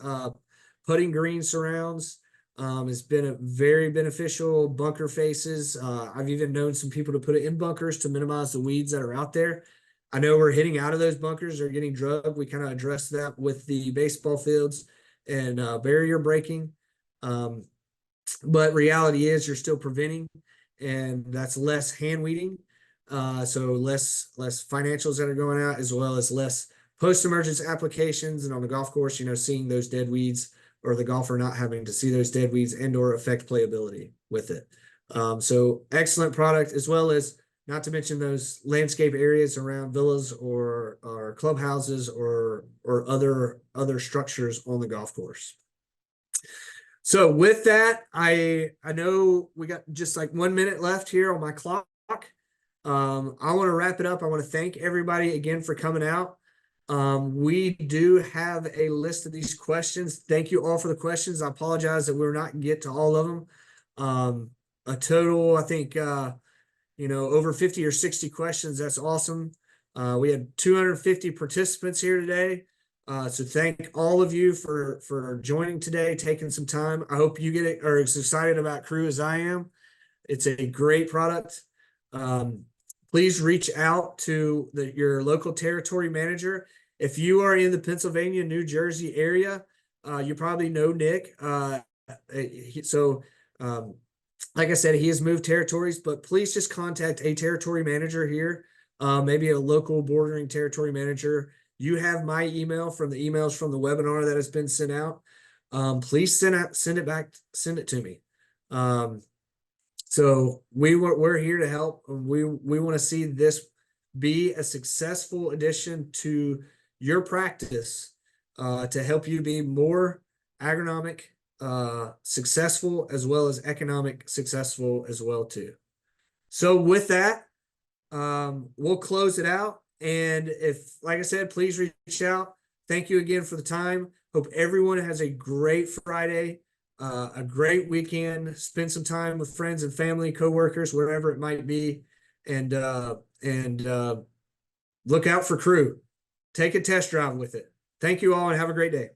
putting green surrounds, has been a very beneficial. Bunker faces. I've even known some people to put it in bunkers to minimize the weeds that are out there. I know we're hitting out of those bunkers or getting drugged. We kind of addressed that with the baseball fields and barrier breaking. But reality is you're still preventing, and that's less hand weeding. So less financials that are going out, as well as less post-emergence applications. And on the golf course, seeing those dead weeds, or the golfer not having to see those dead weeds and or affect playability with it. So excellent product, as well as, not to mention, those landscape areas around villas or clubhouses or other structures on the golf course. So with that, I know we got just like 1 minute left here on my clock. I want to wrap it up. I want to thank everybody again for coming out. We do have a list of these questions. Thank you all for the questions. I apologize that we're not get to all of them. A total, I think, over 50 or 60 questions. That's awesome. We had 250 participants here today. So thank all of you for joining today, taking some time. I hope you are as excited about Crew as I am. It's a great product. Please reach out to your local territory manager. If you are in the Pennsylvania, New Jersey area, you probably know Nick. Like I said, he has moved territories, but please just contact a territory manager here, maybe a local bordering territory manager. You have my email from the emails from the webinar that has been sent out. Please send it to me. So we're here to help. We want to see this be a successful addition to your practice, to help you be more agronomic successful, as well as economic successful as well too. So with that, we'll close it out. And if, like I said, please reach out. Thank you again for the time. Hope everyone has a great Friday, a great weekend. Spend some time with friends and family, coworkers, wherever it might be, and look out for Crew. Take a test drive with it. Thank you all and have a great day.